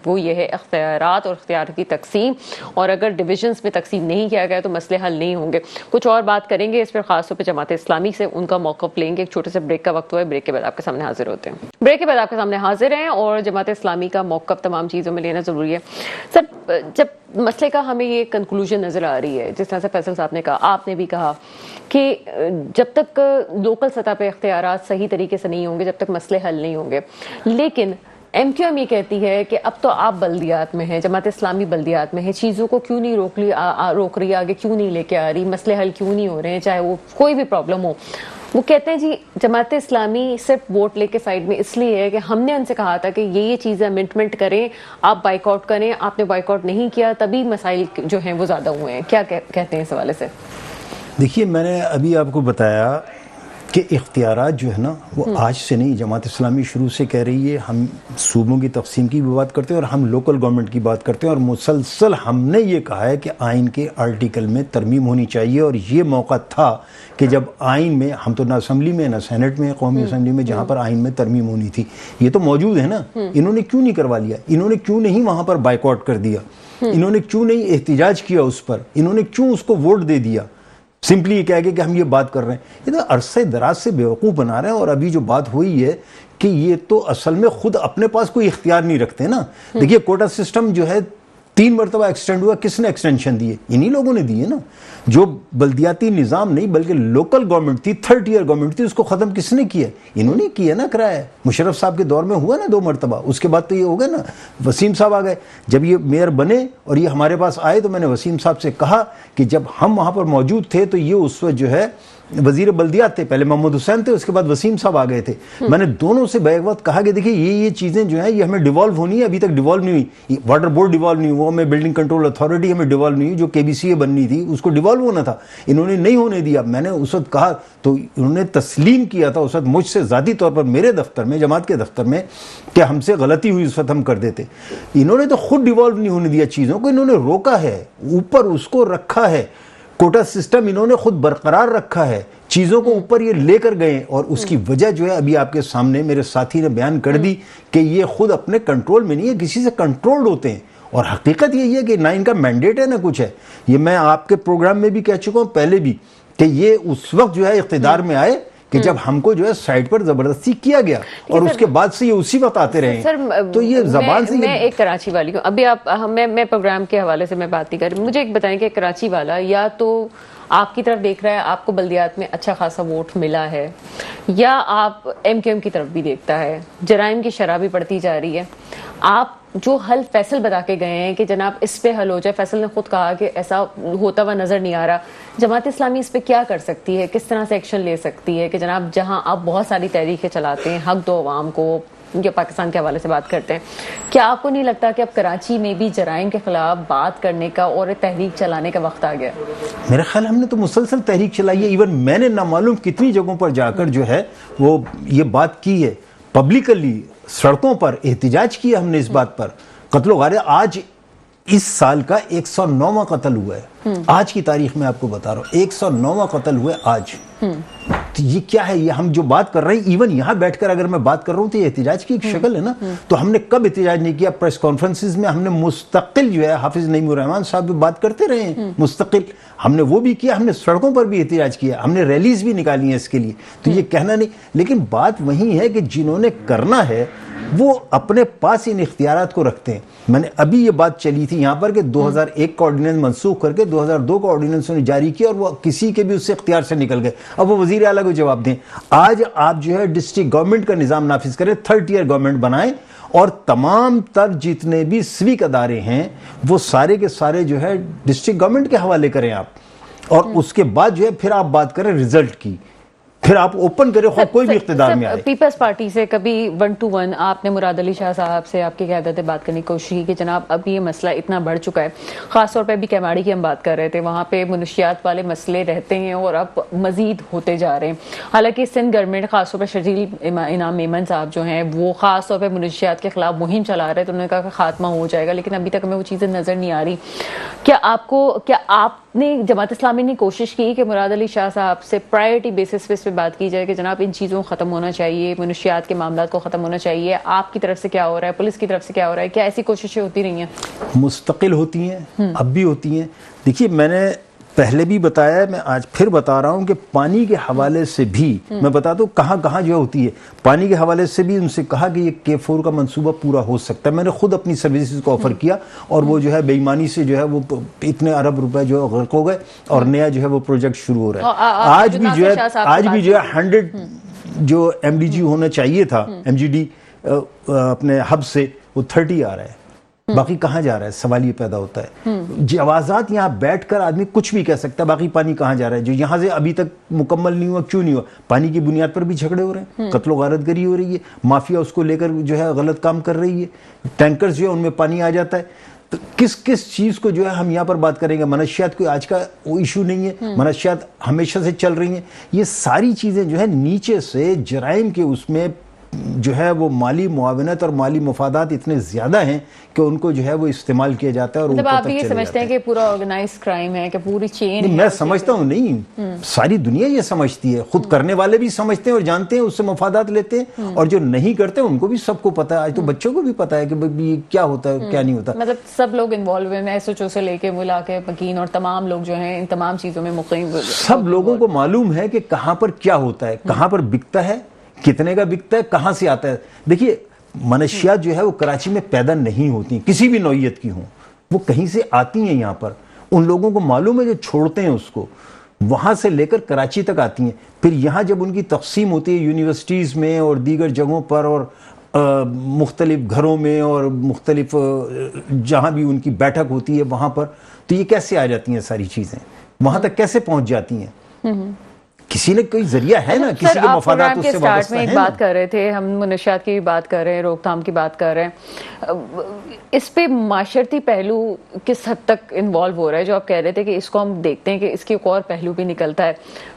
وہ یہ ہے اختیارات اور اختیار کی تقسیم. اور اگر ڈویژنز میں تقسیم نہیں کیا گیا تو مسئلے حل نہیں ہوں گے. کچھ اور بات کریں گے اس پر، خاص طور پہ جماعت اسلامی سے ان کا موقف لیں گے. ایک چھوٹے سے بریک کا وقت ہوا ہے، بریک کے بعد آپ کے سامنے حاضر ہوتے ہیں. بریک کے بعد آپ کے سامنے حاضر ہیں اور جماعت اسلامی کا موقف تمام چیزوں میں لینا ضروری ہے. سر جب مسئلے کا ہمیں یہ کنکلوژن نظر آ رہی ہے جس طرح سے فیصل صاحب نے کہا، آپ نے بھی کہا، کہا کہ جب تک لوکل سطح پہ اختیارات صحیح طریقے سے نہیں ہوں گے، جب تک مسئلے حل نہیں ہوں گے، لیکن ایم کیو ایم یہ کہتی ہے کہ اب تو آپ بلدیات میں ہیں، جماعت اسلامی بلدیات میں ہے، چیزوں کو کیوں نہیں روک رہی، آگے کیوں نہیں لے کے آ رہی، مسئلے حل کیوں نہیں ہو رہے ہیں، چاہے وہ کوئی بھی پرابلم ہو. وہ کہتے ہیں جی جماعت اسلامی صرف ووٹ لے کے سائڈ میں اس لیے ہے کہ ہم نے ان سے کہا تھا کہ یہ چیزیں امینڈمنٹ کریں، آپ بائیک آؤٹ کریں، آپ نے بائیک آؤٹ نہیں کیا، تبھی مسائل جو ہیں وہ زیادہ ہوئے ہیں. کیا کہتے ہیں اس حوالے سے؟ دیکھیے، میں نے ابھی آپ کو بتایا کہ اختیارات جو ہے نا وہ آج سے نہیں، جماعت اسلامی شروع سے کہہ رہی ہے. ہم صوبوں کی تقسیم کی بھی بات کرتے ہیں اور ہم لوکل گورنمنٹ کی بات کرتے ہیں، اور مسلسل ہم نے یہ کہا ہے کہ آئین کے آرٹیکل میں ترمیم ہونی چاہیے. اور یہ موقع تھا کہ جب آئین میں، ہم تو نہ اسمبلی میں نہ سینٹ میں، قومی اسمبلی میں جہاں پر آئین میں ترمیم ہونی تھی، یہ تو موجود ہے نا. انہوں نے کیوں نہیں کروا لیا؟ انہوں نے کیوں نہیں وہاں پر بائیک آؤٹ کر دیا؟ انہوں نے کیوں نہیں احتجاج کیا اس پر؟ انہوں نے کیوں اس کو ووٹ دے دیا؟ سمپلی یہ کہہ کہ ہم یہ بات کر رہے ہیں. یہ تو عرصے دراز سے بیوقوف بنا رہے ہیں. اور ابھی جو بات ہوئی ہے کہ یہ تو اصل میں خود اپنے پاس کوئی اختیار نہیں رکھتے نا. دیکھیے، کوٹا سسٹم جو ہے 3 مرتبہ ایکسٹینڈ ہوا. کس نے ایکسٹینشن دیے؟ انہی لوگوں نے دیے نا. جو بلدیاتی نظام نہیں بلکہ لوکل گورنمنٹ تھی، 3rd ٹیئر گورنمنٹ تھی، اس کو ختم کس نے کیا؟ انہوں نے کیا نا، کرایا. مشرف صاحب کے دور میں ہوا نا 2 مرتبہ. اس کے بعد تو یہ ہو گیا نا، وسیم صاحب آ گئے. جب یہ میئر بنے اور یہ ہمارے پاس آئے تو میں نے وسیم صاحب سے کہا کہ جب ہم وہاں پر موجود تھے تو یہ اس وقت جو ہے وزیر بلدیات تھے، پہلے محمد حسین تھے، اس کے بعد وسیم صاحب آ گئے تھے. میں نے دونوں سے بیک وقت کہا کہ دیکھیں یہ چیزیں جو ہیں یہ ہمیں ڈیوالو ہونی ہے، ابھی تک ڈیوالو نہیں ہوئی. واٹر بورڈ ڈیوالو نہیں ہوا، ہمیں بلڈنگ کنٹرول اتھارٹی ہمیں ڈیوالو نہیں ہوئی، جو KBCA بننی تھی اس کو ڈیوالو ہونا تھا. انہوں نے نہیں ہونے دیا. میں نے اس وقت کہا تو انہوں نے تسلیم کیا تھا اس وقت مجھ سے ذاتی طور پر، میرے دفتر میں، جماعت کے دفتر میں، کہ ہم سے غلطی ہوئی، اس وقت ہم کر دیتے. انہوں نے تو خود ڈیوالو نہیں ہونے دیا چیزوں کو. انہوں نے روکا ہے، اوپر اس کو رکھا ہے. کوٹا سسٹم انہوں نے خود برقرار رکھا ہے، چیزوں کو اوپر یہ لے کر گئے. اور اس کی وجہ جو ہے ابھی آپ کے سامنے میرے ساتھی نے بیان کر دی کہ یہ خود اپنے کنٹرول میں نہیں ہے، کسی سے کنٹرولڈ ہوتے ہیں. اور حقیقت یہی ہے کہ نہ ان کا مینڈیٹ ہے نہ کچھ ہے. یہ میں آپ کے پروگرام میں بھی کہہ چکا ہوں پہلے بھی کہ یہ اس وقت جو ہے اقتدار میں آئے کہ جب ہم کو جو ہے سائٹ پر زبردستی کیا گیا، اور اس کے بعد سے یہ اسی وقت آتے رہے ہیں. تو یہ زبان سے میں ایک کراچی والی ہوں. ابھی آپ میں پروگرام کے حوالے سے میں بات نہیں کر رہی. مجھے ایک بتائیں کہ کراچی والا یا تو آپ کی طرف دیکھ رہا ہے، آپ کو بلدیات میں اچھا خاصا ووٹ ملا ہے، یا آپ ایم کیو ایم کی طرف بھی دیکھتا ہے، جرائم کی شرح بھی بڑھتی جا رہی ہے. آپ جو حل فیصل بتا کے گئے ہیں کہ جناب اس پہ حل ہو جائے، فیصل نے خود کہا کہ ایسا ہوتا ہوا نظر نہیں آ رہا. جماعت اسلامی اس پہ کیا کر سکتی ہے، کس طرح سے ایکشن لے سکتی ہے کہ جناب جہاں آپ بہت ساری تحریکیں چلاتے ہیں، حق دو عوام کو، یا پاکستان کے حوالے سے بات کرتے ہیں، کیا آپ کو نہیں لگتا کہ اب کراچی میں بھی جرائم کے خلاف بات کرنے کا اور تحریک چلانے کا وقت آ گیا؟ میرا خیال ہم نے تو مسلسل تحریک چلائی ہے. ایون میں نے نامعلوم کتنی جگہوں پر جا کر جو ہے وہ یہ بات کی ہے، پبلکلی سڑکوں پر احتجاج کیا ہم نے اس بات پر. قتل و غارت آج اس سال کا 109واں قتل ہوا ہے. آج کی تاریخ میں آپ کو بتا رہا ہوں 109واں قتل ہوئے آج. تو یہ کیا ہے؟ یہ ہم جو بات کر رہے ہیں، ایون یہاں بیٹھ کر اگر میں بات کر رہا ہوں تو یہ احتجاج کی ایک شکل ہے نا. تو ہم نے کب احتجاج نہیں کیا؟ پریس کانفرنسز میں ہم نے مستقل جو ہے حافظ نعیم الرحمن صاحب بھی بات کرتے رہے ہیں مستقل. ہم نے وہ بھی کیا، ہم نے سڑکوں پر بھی احتجاج کیا، ہم نے ریلیز بھی نکالی ہیں اس کے لیے. تو یہ کہنا نہیں، لیکن بات وہی ہے کہ جنہوں نے کرنا ہے وہ اپنے پاس ان اختیارات کو رکھتے ہیں. میں نے ابھی یہ بات چلی تھی یہاں پر کہ 2001 کا آرڈیننس منسوخ کر کے 2002 کا آرڈیننس انہوں نے جاری کیا، اور وہ کسی کے بھی اس سے اختیار سے نکل گئے. اب وہ وزیر اعلیٰ کو جواب دیں. آج آپ جو ہے ڈسٹرکٹ گورنمنٹ کا نظام نافذ کریں، 3rd ٹیئر گورنمنٹ بنائیں، اور تمام تر جتنے بھی سویک ادارے ہیں وہ سارے کے سارے جو ہے ڈسٹرکٹ گورنمنٹ کے حوالے کریں آپ. اور اس کے بعد جو ہے پھر آپ بات کریں رزلٹ کی، پھر آپ اوپن کریں خود کوئی بھی اقتدار میں آئے. پیپلز پارٹی سے کبھی 1 to 1 آپ نے مراد علی شاہ صاحب سے آپ کی قیادت سے بات کرنے کی کوشش کی کہ جناب اب یہ مسئلہ اتنا بڑھ چکا ہے، خاص طور پہ ابھی کیماڑی کی ہم بات کر رہے تھے، وہاں پہ منشیات والے مسئلے رہتے ہیں اور اب مزید ہوتے جا رہے ہیں. حالانکہ سندھ گورنمنٹ خاص طور پہ شرجیل انعام میمن صاحب جو ہیں وہ خاص طور پہ منشیات کے خلاف مہم چلا رہے تھے، انہوں نے کہا کہ خاتمہ ہو جائے گا، لیکن ابھی تک ہمیں وہ چیزیں نظر نہیں آ رہی. کیا آپ نے جماعت اسلامی نے کوشش کی کہ مراد علی شاہ صاحب سے پرائرٹی بیسس پہ اس پہ بات کی جائے کہ جناب ان چیزوں کو ختم ہونا چاہیے، منشیات کے معاملات کو ختم ہونا چاہیے؟ آپ کی طرف سے کیا ہو رہا ہے، پولیس کی طرف سے کیا ہو رہا ہے؟ کیا ایسی کوششیں ہوتی رہی ہیں؟ مستقل ہوتی ہیں، اب بھی ہوتی ہیں. دیکھیے، میں نے پہلے بھی بتایا ہے, میں آج پھر بتا رہا ہوں کہ پانی کے حوالے سے بھی میں بتا دوں کہاں کہاں جو ہوتی ہے. پانی کے حوالے سے بھی ان سے کہا کہ یہ K4 کا منصوبہ پورا ہو سکتا ہے. میں نے خود اپنی سروسز کو آفر کیا اور وہ جو ہے بے ایمانی سے جو ہے وہ اتنے ارب روپے جو ہے غرق ہو گئے اور نیا جو ہے وہ پروجیکٹ شروع ہو رہا ہے. آج بھی جو ہے 100 جو MDG ہونا چاہیے تھا, MGD اپنے ہب سے, وہ 30 آ رہا ہے. باقی کہاں جا رہا ہے, سوال یہ پیدا ہوتا ہے. جوازات یہاں بیٹھ کر آدمی کچھ بھی کہہ سکتا ہے, باقی پانی کہاں جا رہا ہے جو یہاں سے ابھی تک مکمل نہیں ہوا. کیوں نہیں ہوا؟ پانی کی بنیاد پر بھی جھگڑے ہو رہے ہیں, قتل و غارت گری ہو رہی ہے, مافیا اس کو لے کر جو ہے غلط کام کر رہی ہے, ٹینکرز جو ہے ان میں پانی آ جاتا ہے. تو کس چیز کو جو ہے ہم یہاں پر بات کریں گے؟ منشیات کوئی آج کا وہ ایشو نہیں ہے, منشیات ہمیشہ سے چل رہی ہیں. یہ ساری چیزیں جو ہے نیچے سے جرائم کے اس میں جو ہے وہ مالی معاونت اور مالی مفادات اتنے زیادہ ہیں کہ ان کو جو ہے وہ استعمال کیا جاتا ہے. اور مطلب آپ بھی یہ سمجھتے ہیں کہ پورا آرگنائز کرائم ہے, کہ پوری چین ہے؟ میں سمجھتا ہوں نہیں, ساری دنیا یہ سمجھتی ہے, خود کرنے والے بھی سمجھتے ہیں اور جانتے ہیں, اس سے مفادات لیتے ہیں, اور جو نہیں کرتے ان کو بھی سب کو پتا ہے. آج تو بچوں کو بھی پتا ہے کہ کیا ہوتا ہے کیا نہیں ہوتا. مطلب سب لوگ انوالو ہیں, SHO سے لے کے ملا کے وکیل اور تمام لوگ جو ہیں ان تمام چیزوں میں مقیم. سب لوگوں کو معلوم ہے کہ کہاں پر کیا ہوتا ہے, کہاں پر بکتا ہے, کتنے کا بکتا ہے, کہاں سے آتا ہے. دیکھیے منشیات جو ہے وہ کراچی میں پیدا نہیں ہوتی, کسی بھی نوعیت کی ہوں, وہ کہیں سے آتی ہیں یہاں پر. ان لوگوں کو معلوم ہے جو چھوڑتے ہیں اس کو, وہاں سے لے کر کراچی تک آتی ہیں. پھر یہاں جب ان کی تقسیم ہوتی ہے یونیورسٹیز میں اور دیگر جگہوں پر اور مختلف گھروں میں اور مختلف جہاں بھی ان کی بیٹھک ہوتی ہے وہاں پر, تو یہ کیسے آ جاتی ہیں ساری چیزیں, وہاں تک کیسے پہنچ جاتی ہیں؟ کسی نے کوئی ذریعہ ہے نا, کسی کے مفادات اس سے وابستہ ہیں. ایک بات کر رہے تھے ہم, منشیات کی بات کر رہے ہیں, روک تھام کی بات کر رہے ہیں, اس پہ معاشرتی پہلو کس حد تک انوالو ہو رہا ہے؟ جو آپ کہہ رہے تھے کہ اس کو ہم دیکھتے ہیں کہ اس کے ایک اور پہلو بھی نکلتا ہے,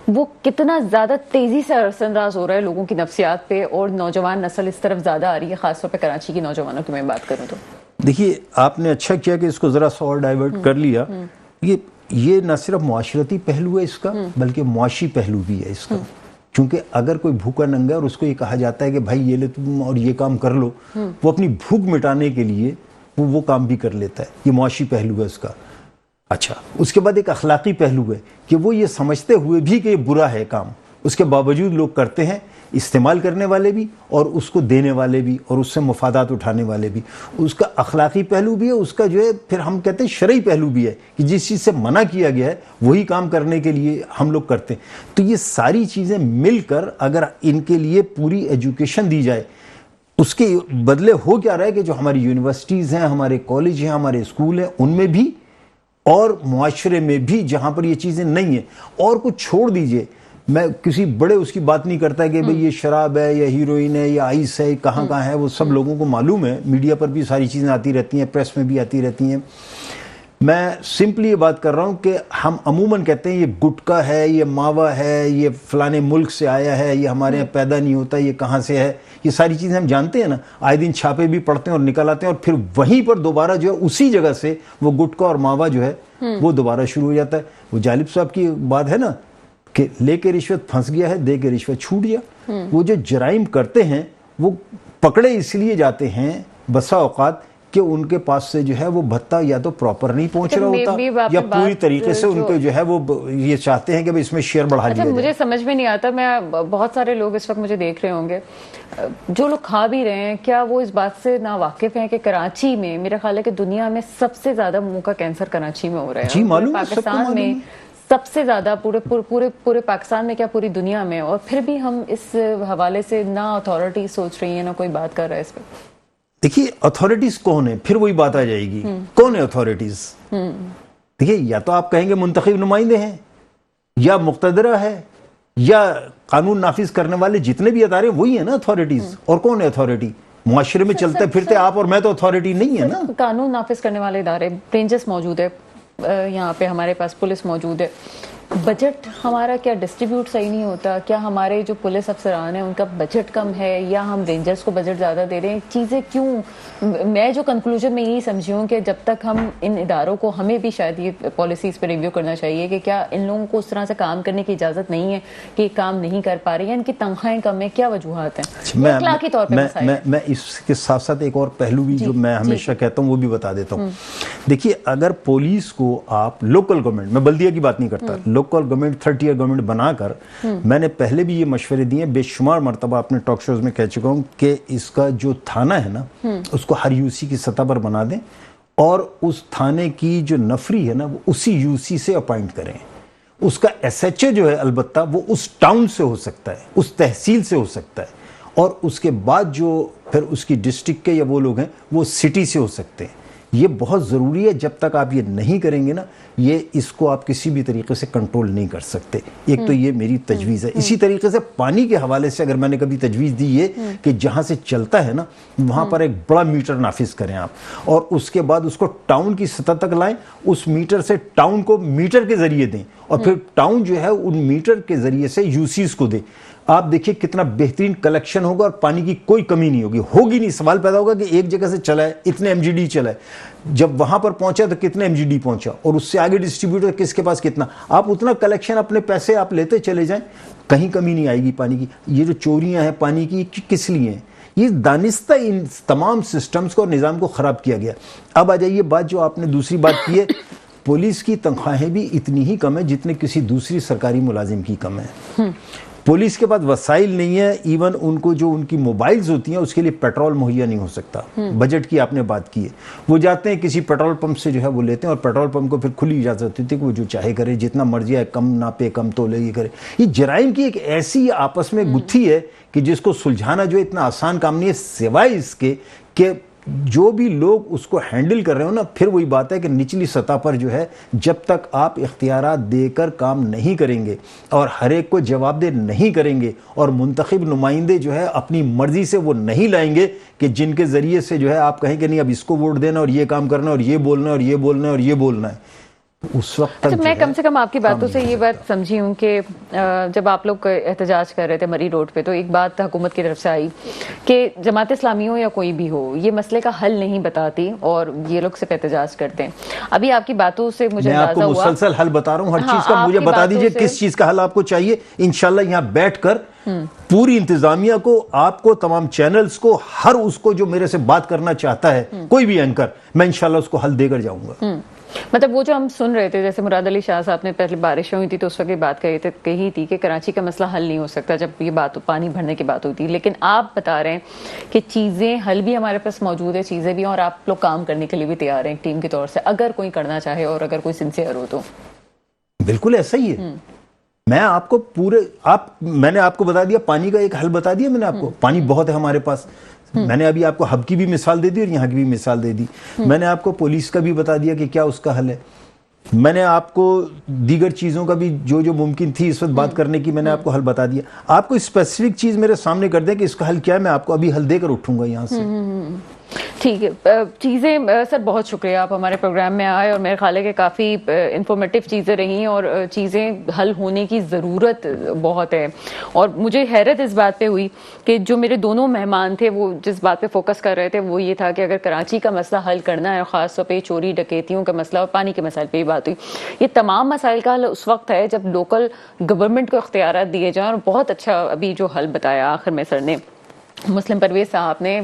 وہ کتنا زیادہ تیزی سے اثر انداز ہو رہا ہے لوگوں کی نفسیات پہ, اور نوجوان نسل اس طرف زیادہ آ رہی ہے, خاص طور پہ کراچی کی نوجوانوں کی میں بات کروں تو. دیکھیے آپ نے اچھا کیا کہ اس کو ذرا سا اور ڈائیورٹ کر لیا. یہ نہ صرف معاشرتی پہلو ہے اس کا, بلکہ معاشی پہلو بھی ہے اس کا. چونکہ اگر کوئی بھوکا ننگا اور اس کو یہ کہا جاتا ہے کہ بھائی یہ لے تم اور یہ کام کر لو, وہ اپنی بھوک مٹانے کے لیے وہ کام بھی کر لیتا ہے. یہ معاشی پہلو ہے اس کا. اچھا, اس کے بعد ایک اخلاقی پہلو ہے کہ وہ یہ سمجھتے ہوئے بھی کہ یہ برا ہے کام, اس کے باوجود لوگ کرتے ہیں, استعمال کرنے والے بھی اور اس کو دینے والے بھی اور اس سے مفادات اٹھانے والے بھی. اس کا اخلاقی پہلو بھی ہے, اس کا جو ہے پھر ہم کہتے ہیں شرعی پہلو بھی ہے کہ جس چیز سے منع کیا گیا ہے وہی کام کرنے کے لیے ہم لوگ کرتے ہیں. تو یہ ساری چیزیں مل کر اگر ان کے لیے پوری ایجوکیشن دی جائے, اس کے بدلے ہو کیا رہا ہے کہ جو ہماری یونیورسٹیز ہیں, ہمارے کالج ہیں, ہمارے اسکول ہیں, ان میں بھی اور معاشرے میں بھی جہاں پر یہ چیزیں نہیں ہیں, اور کچھ چھوڑ دیجئے, میں کسی بڑے اس کی بات نہیں کرتا کہ بھئی یہ شراب ہے یا ہیروئن ہے یا آئس ہے, کہاں کہاں ہے, وہ سب لوگوں کو معلوم ہے, میڈیا پر بھی ساری چیزیں آتی رہتی ہیں, پریس میں بھی آتی رہتی ہیں. میں سمپلی یہ بات کر رہا ہوں کہ ہم عموماً کہتے ہیں یہ گٹکا ہے, یہ ماوا ہے, یہ فلانے ملک سے آیا ہے, یہ ہمارے یہاں پیدا نہیں ہوتا, یہ کہاں سے ہے, یہ ساری چیزیں ہم جانتے ہیں نا. آئے دن چھاپے بھی پڑھتے ہیں اور نکل آتے ہیں, اور پھر وہیں پر دوبارہ جو ہے اسی جگہ سے وہ گٹکا اور ماوا جو ہے وہ دوبارہ شروع ہو جاتا ہے. وہ جالب صاحب کی بات ہے نا کہ لے کے رشوت پھنس گیا ہے, دے کے رشوت چھوٹ گیا. وہ جو جرائم کرتے ہیں وہ پکڑے اس لیے جاتے ہیں بسا اوقات کہ ان کے پاس سے جو ہے وہ بھتہ یا تو پراپر نہیں پہنچ رہا ہوتا, یا پوری طریقے سے ان کے جو ہے وہ یہ چاہتے ہیں کہ اس میں شیئر بڑھا لیا جائے. مجھے سمجھ میں نہیں آتا, میں بہت سارے لوگ اس وقت مجھے دیکھ رہے ہوں گے جو لوگ کھا بھی رہے ہیں, کیا وہ اس بات سے نا واقف ہیں کہ کراچی میں, میرا خیال ہے کہ دنیا میں سب سے زیادہ منہ کا کینسر کراچی میں ہو رہا ہے. جی معلوم ہے, پاکستان میں سب سے زیادہ پورے پاکستان میں, کیا پوری دنیا میں, اور پھر بھی ہم اس حوالے سے نہ اتھارٹی سوچ رہی ہیں, نہ کوئی بات کر رہا ہے اس پہ. دیکھیے اتھارٹیز کون ہے, پھر وہی بات آ جائے گی, کون ہے اتھارٹیز؟ دیکھیے یا تو آپ کہیں گے منتخب نمائندے ہیں, یا مقتدرہ ہے, یا قانون نافذ کرنے والے جتنے بھی ادارے وہی ہیں نا اتھارٹیز. اور کون ہے اتھارٹی؟ معاشرے میں چلتے پھرتے آپ اور میں تو اتھارٹی نہیں ہے نا. قانون نافذ کرنے والے ادارے, رینجرز موجود ہے یہاں پہ, ہمارے پاس پولیس موجود ہے, بجٹ ہمارا کیا ڈسٹریبیوٹ صحیح نہیں ہوتا؟ کیا ہمارے جو پولیس افسران ہیں ان کا بجٹ کم ہے یا ہم رینجرز کو بجٹ زیادہ دے رہے ہیں؟ چیزیں کیوں؟ میں جو کنکلوژن میں یہی سمجھی ہوں کہ جب تک ہم ان اداروں کو, ہمیں بھی شاید یہ پالیسیز پہ ریویو کرنا چاہیے کہ کیا ان لوگوں کو اس طرح سے کام کرنے کی اجازت نہیں ہے کہ یہ کام نہیں کر پا رہے ہیں, ان کی تنخواہیں کم ہیں, کیا وجوہات ہیں اخلاقی طور پہ مسائل؟ میں اس کے ساتھ ساتھ ایک اور پہلو بھی جو میں ہمیشہ کہتا ہوں وہ بھی بتا دیتا ہوں. دیکھیے, اگر پولیس کو آپ لوکل گورنمنٹ, میں بلدیہ کی بات نہیں کرتا, local government, third tier government بنا کر, میں نے پہلے بھی یہ مشورے دیے, بے شمار مرتبہ اپنے ٹاک شوز میں کہہ چکا ہوں کہ اس کا جو تھانہ ہے نا اس کو ہر یو سی کی سطح پر بنا دیں اور اس تھانے کی جو نفری ہے نا وہ اسی یو سی سے اپائنٹ کریں. اس کا ایس ایچ اے جو ہے البتہ وہ اس ٹاؤن سے ہو سکتا ہے, اس تحصیل سے ہو سکتا ہے, اور اس کے بعد جو پھر اس کی ڈسٹرکٹ کے یا وہ لوگ ہیں وہ سٹی سے ہو سکتے ہیں. یہ بہت ضروری ہے. جب تک آپ یہ نہیں کریں گے نا, یہ اس کو آپ کسی بھی طریقے سے کنٹرول نہیں کر سکتے. ایک تو یہ میری تجویز ہے. اسی طریقے سے پانی کے حوالے سے اگر میں نے کبھی تجویز دی یہ کہ جہاں سے چلتا ہے نا وہاں پر ایک بڑا میٹر نافذ کریں آپ, اور اس کے بعد اس کو ٹاؤن کی سطح تک لائیں, اس میٹر سے ٹاؤن کو میٹر کے ذریعے دیں, اور پھر ٹاؤن جو ہے ان میٹر کے ذریعے سے یو سیز کو دے. آپ دیکھیے کتنا بہترین کلیکشن ہوگا اور پانی کی کوئی کمی نہیں ہوگی نہیں. سوال پیدا ہوگا کہ ایک جگہ سے چلا ہے, اتنے ایم جی ڈی چلا ہے, جب وہاں پر پہنچا تو کتنے ایم جی ڈی پہنچا, اور اس سے آگے ڈسٹریبیوٹر کس کے پاس کتنا. آپ اتنا کلیکشن اپنے پیسے آپ لیتے چلے جائیں, کہیں کمی نہیں آئے گی پانی کی. یہ جو چوریاں ہیں پانی کی کس لیے ہیں؟ یہ دانستہ ان تمام سسٹمز کو اور نظام کو خراب کیا گیا. اب آ جائیے بات جو آپ نے دوسری بات کی ہے, پولیس کی تنخواہیں بھی اتنی ہی کم ہیں جتنے کسی دوسری سرکاری ملازم کی کم ہے. پولیس کے پاس وسائل نہیں ہے, ایون ان کو جو ان کی موبائلز ہوتی ہیں اس کے لیے پیٹرول مہیا نہیں ہو سکتا. بجٹ کی آپ نے بات کی ہے, وہ جاتے ہیں کسی پیٹرول پمپ سے جو ہے وہ لیتے ہیں, اور پیٹرول پمپ کو پھر کھلی اجازت ہوتی ہے کہ وہ جو چاہے کرے, جتنا مرضی ہے, کم ناپے کم تولے یہ کرے. یہ جرائم کی ایک ایسی آپس میں گتھی ہے کہ جس کو سلجھانا جو اتنا آسان کام نہیں ہے, سوائے اس کے کہ جو بھی لوگ اس کو ہینڈل کر رہے ہو نا, پھر وہی بات ہے کہ نچلی سطح پر جو ہے جب تک آپ اختیارات دے کر کام نہیں کریں گے اور ہر ایک کو جواب دہ نہیں کریں گے, اور منتخب نمائندے جو ہے اپنی مرضی سے وہ نہیں لائیں گے کہ جن کے ذریعے سے جو ہے آپ کہیں کہ نہیں اب اس کو ووٹ دینا اور یہ کام کرنا اور یہ بولنا اور یہ بولنا اور یہ بولنا ہے, اس وقت تک میں کم سے کم آپ کی باتوں سے یہ بات سمجھی ہوں کہ جب آپ لوگ احتجاج کر رہے تھے مری روڈ پہ, تو ایک بات حکومت کی طرف سے آئی کہ جماعت اسلامی ہو یا کوئی بھی ہو, یہ مسئلے کا حل نہیں بتاتی اور یہ لوگ صرف احتجاج کرتے ہیں. ابھی آپ کی باتوں سے مجھے میں آپ کو مسلسل حل بتا رہا ہوں ہر چیز کا. مجھے بتا دیجئے کس چیز کا حل آپ کو چاہیے, انشاءاللہ یہاں بیٹھ کر پوری انتظامیہ کو, آپ کو, تمام چینلز کو, ہر اس کو جو میرے سے بات کرنا چاہتا ہے, کوئی بھی اینکر, میں انشاءاللہ اس کو حل دے کر جاؤں گا. مطلب وہ جو ہم سن رہے تھے, جیسے مراد علی شاہ صاحب نے پہلے بارشیں ہوئی تھی تو اس وقت بات کہی تھی کہ کراچی کا مسئلہ حل نہیں ہو سکتا جب یہ بات پانی بھرنے کی بات ہوئی تھی, لیکن آپ بتا رہے ہیں کہ چیزیں حل بھی ہمارے پاس موجود ہے, چیزیں بھی, اور آپ لوگ کام کرنے کے لیے بھی تیار ہیں ٹیم کے طور سے, اگر کوئی کرنا چاہے اور اگر کوئی سنسیئر ہو تو. بالکل ایسا ہی ہے. میں آپ کو میں نے آپ کو بتا دیا, پانی کا ایک حل بتا دیا میں نے آپ کو. پانی بہت ہے ہمارے پاس. میں نے ابھی آپ کو ہب کی بھی مثال دے دی اور یہاں کی بھی مثال دے دی. میں نے آپ کو پولیس کا بھی بتا دیا کہ کیا اس کا حل ہے. میں نے آپ کو دیگر چیزوں کا بھی جو ممکن تھی اس وقت بات کرنے کی, میں نے آپ کو حل بتا دیا. آپ کو اسپیسیفک چیز میرے سامنے کر دیں کہ اس کا حل کیا ہے, میں آپ کو ابھی حل دے کر اٹھوں گا یہاں سے. ٹھیک ہے. چیزیں سر بہت شکریہ, آپ ہمارے پروگرام میں آئے, اور میرے خیال ہے کہ کافی انفارمیٹیو چیزیں رہیں اور چیزیں حل ہونے کی ضرورت بہت ہے. اور مجھے حیرت اس بات پہ ہوئی کہ جو میرے دونوں مہمان تھے وہ جس بات پہ فوکس کر رہے تھے وہ یہ تھا کہ اگر کراچی کا مسئلہ حل کرنا ہے, خاص طور پہ چوری ڈکیتیوں کا مسئلہ اور پانی کے مسائل پہ ہی بات ہوئی. یہ تمام مسائل کا حل اس وقت ہے جب لوکل گورنمنٹ کو اختیارات دیے جائیں, اور بہت اچھا ابھی جو حل بتایا آخر میں سر نے, مسلم پرویز صاحب نے,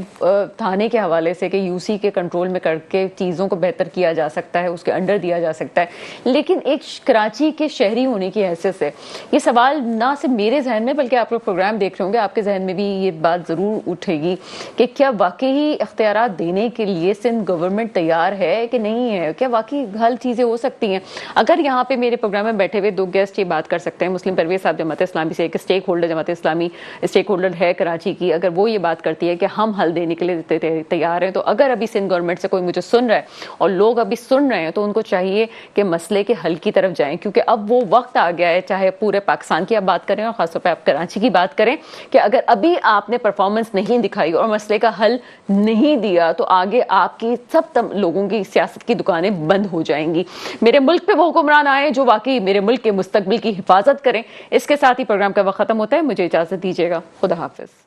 تھانے کے حوالے سے کہ یو سی کے کنٹرول میں کر کے چیزوں کو بہتر کیا جا سکتا ہے, اس کے انڈر دیا جا سکتا ہے. لیکن ایک کراچی کے شہری ہونے کی حیثیت سے یہ سوال نہ صرف میرے ذہن میں بلکہ آپ لوگ پروگرام دیکھ رہے ہوں گے, آپ کے ذہن میں بھی یہ بات ضرور اٹھے گی کہ کیا واقعی اختیارات دینے کے لیے سندھ گورنمنٹ تیار ہے کہ نہیں ہے, کیا واقعی حل چیزیں ہو سکتی ہیں. اگر یہاں پہ میرے پروگرام میں بیٹھے ہوئے دو گیسٹ یہ بات کر سکتے ہیں, مسلم پرویز صاحب جماعت اسلامی سے, ایک stake holder Jamaat Islami stake holder ہے کراچی کی, اگر وہ وہ یہ بات کرتی ہے کہ ہم حل دینے کے لیے تیار ہیں. تو اگر ابھی سندھ گورنمنٹ سے کوئی مجھے سن رہا ہے اور لوگ ابھی سن رہے ہیں تو ان کو چاہیے کہ مسئلے کے حل کی طرف جائیں, کیونکہ اب وہ وقت آ گیا ہے, چاہے پورے پاکستان کی آپ بات کریں اور خاص طور پہ آپ کراچی کی بات کریں, کہ اگر ابھی آپ نے پرفارمنس نہیں دکھائی اور مسئلے کا حل نہیں دیا تو آگے آپ کی سب لوگوں کی سیاست کی دکانیں بند ہو جائیں گی. میرے ملک پہ وہ حکمران آئے جو واقعی میرے ملک کے مستقبل کی حفاظت کریں. اس کے ساتھ ہی پروگرام کا وقت ختم ہوتا ہے. مجھے اجازت دیجیے گا. خدا حافظ.